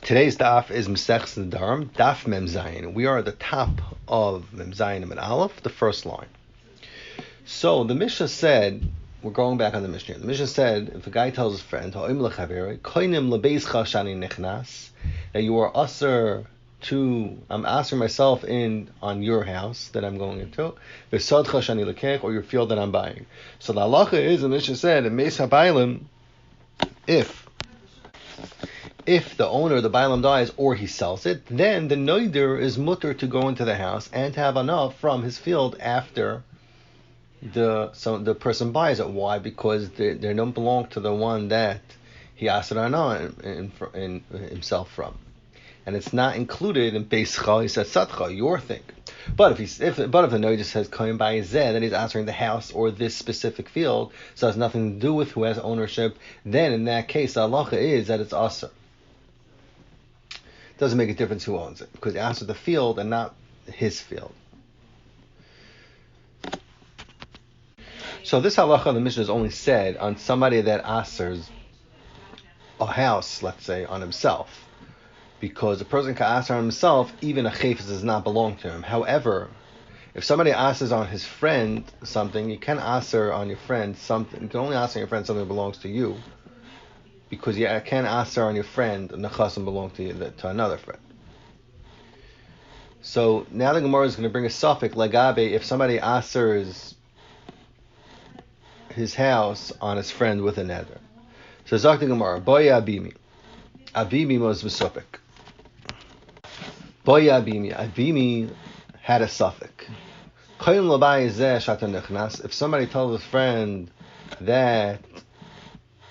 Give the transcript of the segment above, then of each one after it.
Today's daf is Masechtas Nedarim, Daf Mem Zayin. We are at the top of Mem Zayin and Aleph, the first line. So the Mishnah said, we're going back on the Mishnah. The Mishnah said, if a guy tells his friend, that you are usher to, I'm asking myself in on your house that I'm going into, or your field that I'm buying. So the halacha is, the Mishnah said, if the owner, the Bailam, dies or he sells it, then the Neder is mutter to go into the house and to have enough from his field after the person buys it. Why? Because they don't belong to the one that he asked it in himself from. And it's not included in Beischa, he says Satcha, your thing. But if the Neder just says Kohen by Zeh, then he's answering the house or this specific field, so it has nothing to do with who has ownership, then in that case, the halacha is that it's Asr. Doesn't make a difference who owns it, because he answered the field and not his field. So this halacha in the Mishnah is only said on somebody that answers a house, let's say, on himself, because a person can answer on himself, even a chayfetz does not belong to him. However, if somebody answers on his friend something, you can answer on your friend something. You can only answer on your friend something that belongs to you, because you can't answer on your friend and the chasam belong to another friend. So now the Gemara is going to bring a suffix lagabe if somebody answers his house on his friend with a neder. So Zak the Gemara, boya abimi. Abimi was besufik. Boya abimi. Abimi had a suffix. If somebody tells his friend that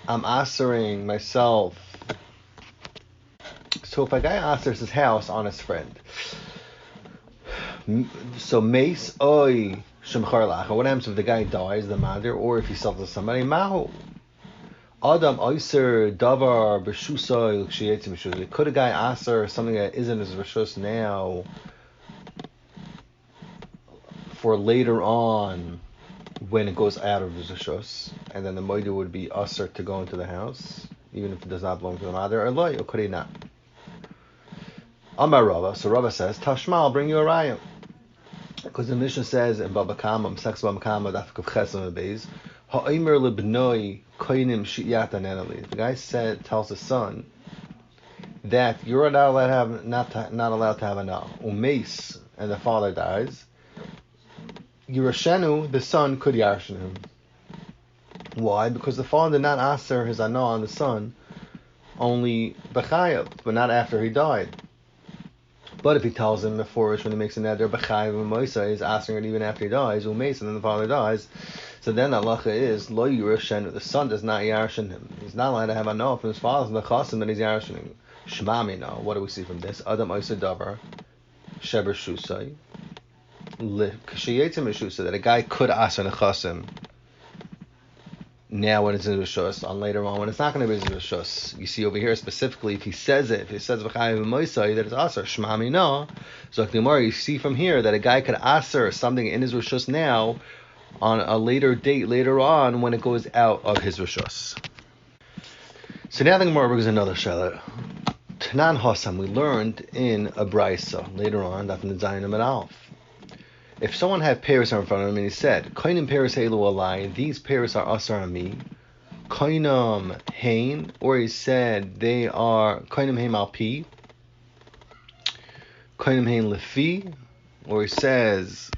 I'm answering myself. So if a guy answers his house on his friend, so meis oy shemchar lacha. What happens if the guy dies, the mother, or if he sells to somebody? Mahu Adam oiser davar b'shusay l'kshiyetzim b'shusay. Could a guy answer something that isn't his rishus now for later on? When it goes out of his rishus, and then the moeder would be usher to go into the house, even if it does not belong to the mother, or loy, or could he not? Amar Rava, so Rava says, Tashma, I'll bring you a raya. Because the Mishnah says in Baba Kama, Sex Baba Kama, Daf Kav Chesam Beis, Ha'omer lebnoi koinim shi'yat anenali. The guy tells his son that you're not allowed to have a na. Umeis, and the father dies. Yerashenu, the son could yarshin him. Why? Because the father did not answer his anah on the son, only b'chayav, but not after he died. But if he tells him before when he makes a neder b'chayav and moisa, he's answering it even after he dies, umeis, and then the father dies. So then the halacha is lo yerashenu, the son does not yarshin him. He's not allowed to have anah from his father's nechasim that he's yarshining. Shmamina. What do we see from this? Adam oisa davar sheber shusay. So that a guy could ask nechasim now when it's in rishus, on later on when it's not going to be in rishus. You see over here specifically, if he says v'chayav moisai that it's aser shmami no. So you see from here that a guy could aser something in his rishus now on a later date later on when it goes out of his rishus. So now the Gemara brings another shaila. Tanan Hasam, we learned in a brisa later on that in the Zayin and Aleph. If someone had pears in front of him and he said, Koinim pears helu alai, these pears are asar on me, Koinam hain, or he said they are Koinam hain al pi, Koinam hain lefi, or he says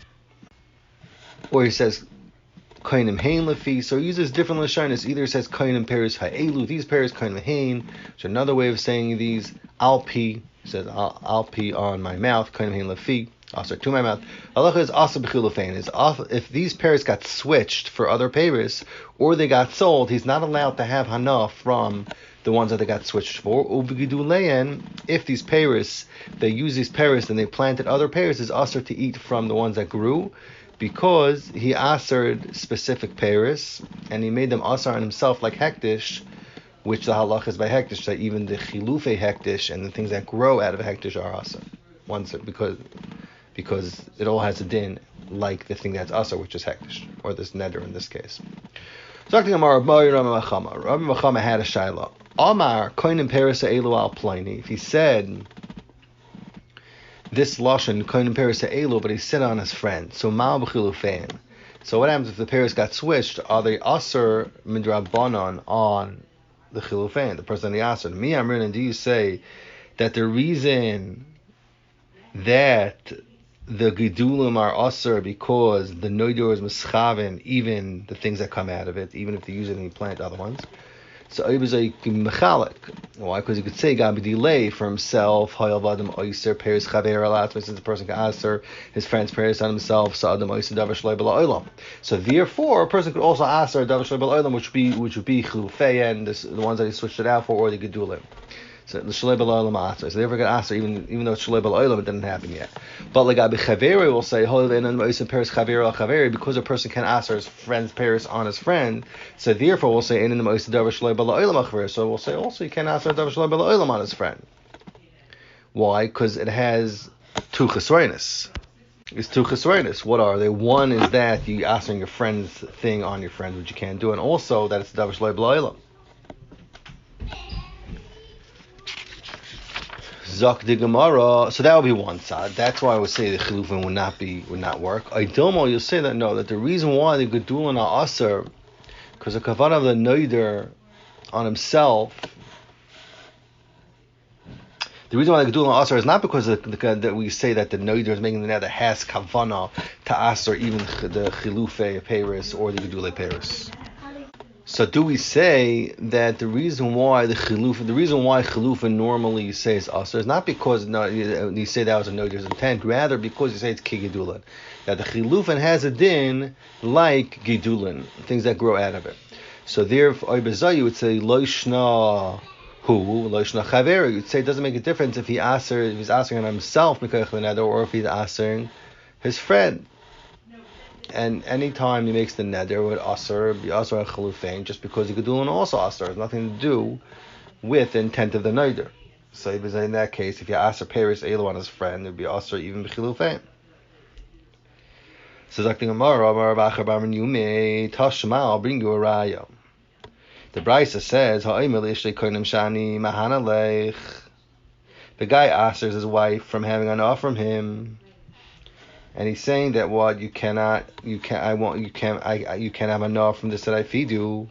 Koinam hain lefi, so he uses different lashonos. Either says Koinam pears ha'elu, these pears Koinam hain, which is another way of saying these, al pi, he says al pi on my mouth, Koinam hain lefi, also to my mouth. Halacha is also b'chilufein. If these pairs got switched for other pairs or they got sold, he's not allowed to have hana from the ones that they got switched for. Uvigidulein, if these pairs, they use these pairs and they planted other pairs, is also to eat from the ones that grew, because he asered specific pairs and he made them asar on himself like hektish, which the halacha is by hektish, that even the chilufe hektish and the things that grow out of hektish are asar. Because it all has a din like the thing that's asar, which is hektish, or this neder in this case. So Rabbi Machama had a shaila. Amar koinim peres elu al pliny. If he said this lashon koinim peres elu, but he said on his friend, so mal b'chilufein. So what happens if the pairs got switched? Are they aser midrabanon on the chilufein, the person the aser? Me amrin, and do you say that the reason that the gedulim are aser because the noidur is mischaven, even the things that come out of it, even if they use it and you plant other ones? So Ibizay Mechalik. Why? Because you could say God delay for himself, Hayal Vadam Oyser, Paris Chaver Alat, since the person can answer his friend's prayers on himself, Sa'adam Oyser Davar Shalai Bala Olam. So therefore a person could also answer Davar Shalai Bala Olam, which would be Chilufei, and the ones that he switched it out for, or the Gedulim. So the Shalei Bala Olam answer. So they never got answer, even though it's Shalei Bala Olam, it didn't happen yet. But like Abi Chaveri will say, Paris Chaver al Chaveri, because a person can answer his friend's Paris on his friend. So therefore we'll say Einin Moisa Davar Shalei Bala Olam Achaver. So we'll say also you can't answer Davar Shalei Bala Olam on his friend. Why? Because it has two chesroinus. It's two chesroinus. What are they? One is that you answering your friend's thing on your friend, which you can't do, and also that it's Davar Shalei Bala Olam. Zok de Gemara, so that would be one side. That's why I would say the chilufin would not work. Idomo, you'll say that no, that the reason why the gedulin are aser, because the kavanah of the noider on himself, the reason why the gedulin are aser is not because that we say that the noider is making the neder has kavanah to aser even the chilufei paris or the gedulei paris. So do we say that the reason why chilufin normally says aser is not because you say that was a noider's intent, rather because you say it's kigidulin, that the chilufin has a din like gidulin, things that grow out of it. So therefore, you would say loishna chaver. You'd say it doesn't make a difference if he's asering on himself or if he's asering his friend. And anytime he makes the neder with aser, be aser and chalufein, just because the gedulin also aser, has nothing to do with the intent of the neder. So in that case, if you aser peris elu on his friend, it would be aser even b'chilufein. So Zakti Gemara, Amar Bachar Bar Yume Tashma, I'll bring you a raya. The Brisa says, Ha'imel ishtei koinim shani mahanalech. The guy asers his wife from having enough from him. And he's saying that what you can't have enough from this that I feed you.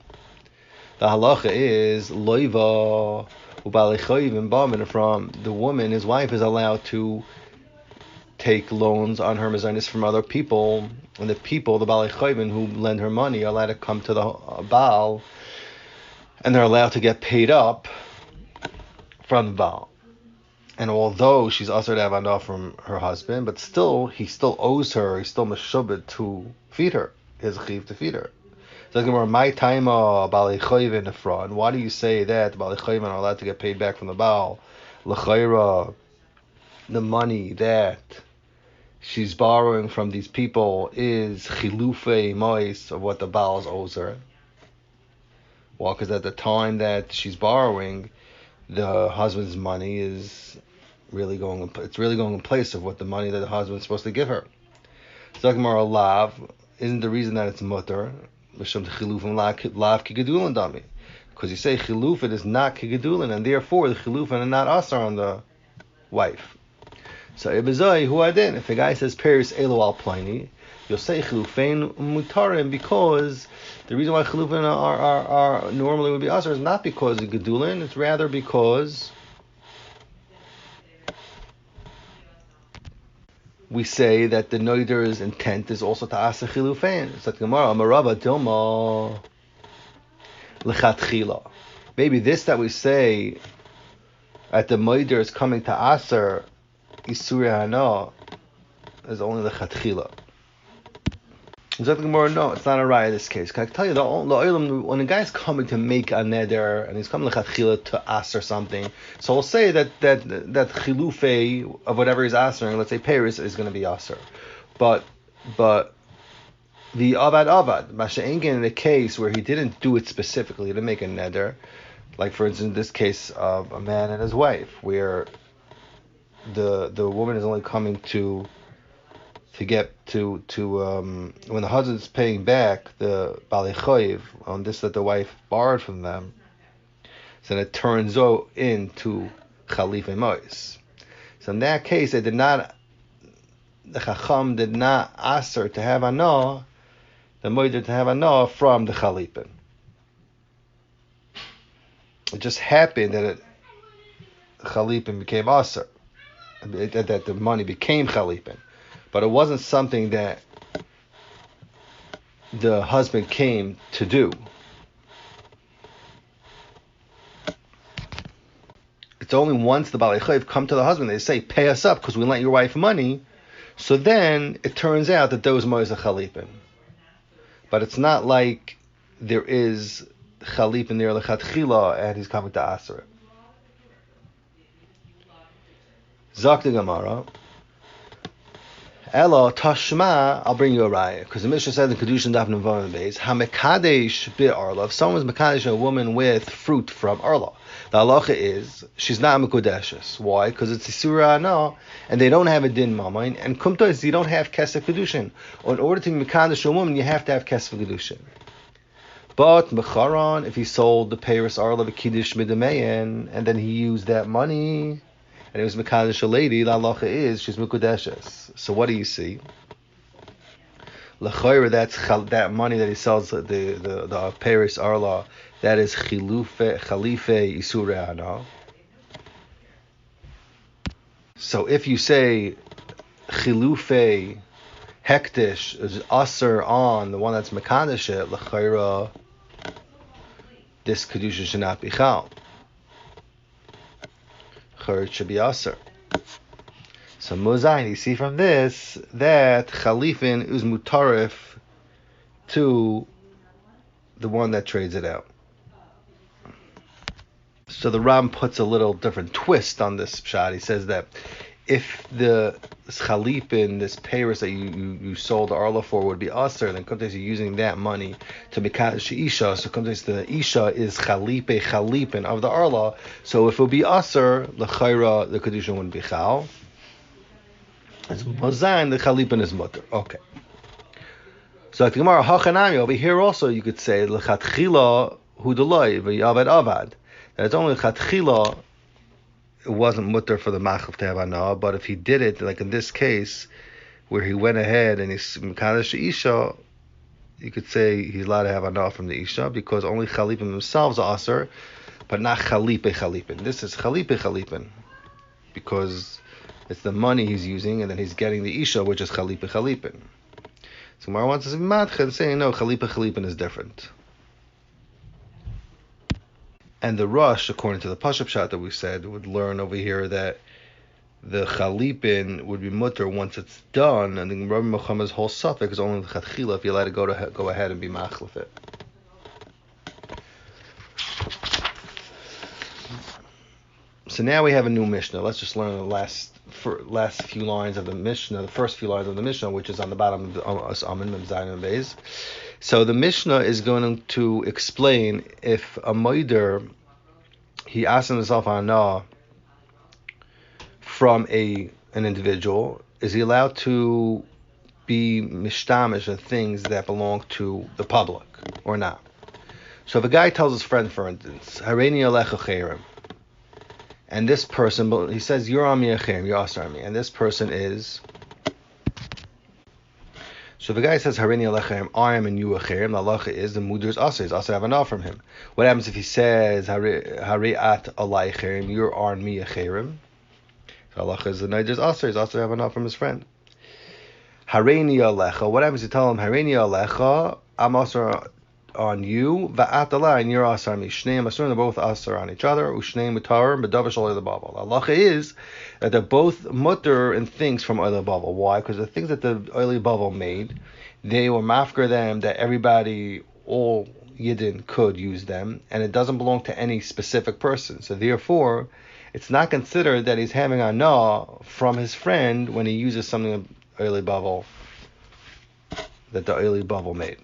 The halacha is loiva ubalichoyim ba'min, from the woman, his wife is allowed to take loans on her mazonis from other people, and the people, the balichoyim who lend her money, are allowed to come to the baal, and they're allowed to get paid up from the baal. And although she's also to have enough from her husband, but still, he still owes her, he's still meshubed to feed her. He has a chiv to feed her. So my time bali chayv in the fraud. Why do you say that bali chayv are allowed to get paid back from the baal? L'chayra, the money that she's borrowing from these people is chilufei mois of what the baal owes her. Well, because at the time that she's borrowing, the husband's money is really going in place of what the money that the husband's supposed to give her. So lav isn't the reason that it's mutter, because you say chilufin is not kigedulin, and therefore the chilufin are not asar on the wife. So ibazai who adin, if a guy says peris elo al pliny, you'll say chilufin mutarim, because the reason why chilufin are normally would be asar is not because of gedulin, it's rather because we say that the noider's intent is also to asa chilufin. It's like Gemara, Amarava Dilma lechatchila. Maybe this that we say at the noider is coming to aser isuri hana is only lechatchila. No, it's not a raya in this case. Can I tell you, when a guy's coming to make a neder and he's coming lechatchila to aser something, so we'll say that chilufei of whatever he's asering, let's say Paris, is going to be aser, but the avad masha'engen, in a case where he didn't do it specifically, he didn't make a neder, like for instance this case of a man and his wife, where the woman is only coming to get to when the husband's paying back the bali choiv on this that the wife borrowed from them. So then it turns into Chalife Mois. So in that case, the Chacham did not aser to have Anah, the Moeder to have Anah from the Chalipin. It just happened that Chalipin became aser, that the money became Chalipin. But it wasn't something that the husband came to do. It's only once the Balei Chayv come to the husband, they say, pay us up because we lent your wife money. So then it turns out that those mois are Chalipin. But it's not like there is Chalipin there lechatchila and he's coming to Asr. Zak the Gemara. Elo tashma, I'll bring you a raya, because the Mishnah says in Kedushin Daf Navav Beis, Hamekadesh bi Arla. If someone's mekadesh a woman with fruit from Arla, the halacha is she's not mekudeshes. Why? Because it's Isura Ana, and they don't have a din mamain, and kumta is you don't have kesef kedushin. In order to be mekadesh a woman, you have to have kesef kedushin. But mecharon, if he sold the Paris Arla v'kiddush midamein, and then he used that money, and it was mekadesh a lady, the halacha is she's mekudeshes. So what do you see? L'chayra, that's that money that he sells the Paris Arla, that is chalife isure ana. So if you say chilufe hektish is aser on the one that's mekadesh it, l'chayra, this kedusha should not be chal. It should be aser. So Mozayin, you see from this that Chalifin is mutarif to the one that trades it out. So the Ram puts a little different twist on this pshat. He says that if the Chalifin, this Paris that you sold the Arla for would be aser, then sometimes you're using that money to mekadesh Isha. So sometimes the Isha is Chalipin of the Arla. So if it would be aser, the Chayra, the Kedusha wouldn't be chal. It's Mozayin, the Chalipin is mutter. Okay. So like the Gemara, Hachanami, over here also you could say L'chatchila hudaloi v'yavad avad. That it's only L'chatchila, it wasn't mutter for the machlev to have anah, but if he did it, like in this case, where he went ahead and he's mekadesh Isha, you could say he's allowed to have anah from the Isha, because only Chalipin themselves are aser, but not Chalipin. This is Chalipin, because it's the money he's using, and then he's getting the Isha, which is Chalipin. So Gemara wants us to be matcha saying, no, Chalipin is different. And the Rush, according to the Pashup Pshat that we said, would learn over here that the Chalipin would be mutter once it's done, and then Rabbi Muhammad's whole suffix is only the Chatchila if you're allowed to go ahead and be machlef it. So now we have a new Mishnah. Let's just learn the last few lines of the Mishnah, the first few lines of the Mishnah, which is on the bottom of the Amin Mem Zayin Beis. So the Mishnah is going to explain if a moeder, he asks himself anah from an individual, is he allowed to be mishtamish of things that belong to the public or not? So if a guy tells his friend, for instance, Hareini alecha cherem, and this person, he says, you're on me a cherem, you're also on me, and this person is. So if a guy says, Hareini alecha cherem, I am and you a cherem, the halacha is the muder is also have enough from him. What happens if he says, Hareat alai cherem, you're on me a cherem? So halacha is the neder is also have enough from his friend. Hareini alecha, what happens if you tell him, Hareini alecha, I'm also on you, va'at alai, and you're asar me. Shneim asur, they're both asar on each other. Ushneim mutarim, b'davish olei lebabel. Halacha is that they're both mutter in things from olei lebabel. Why? Because the things that the olei lebabel made, they were mafker them that everybody, all Yidden could use them, and it doesn't belong to any specific person. So therefore, it's not considered that he's having anah from his friend when he uses something of olei lebabel that the olei lebabel made.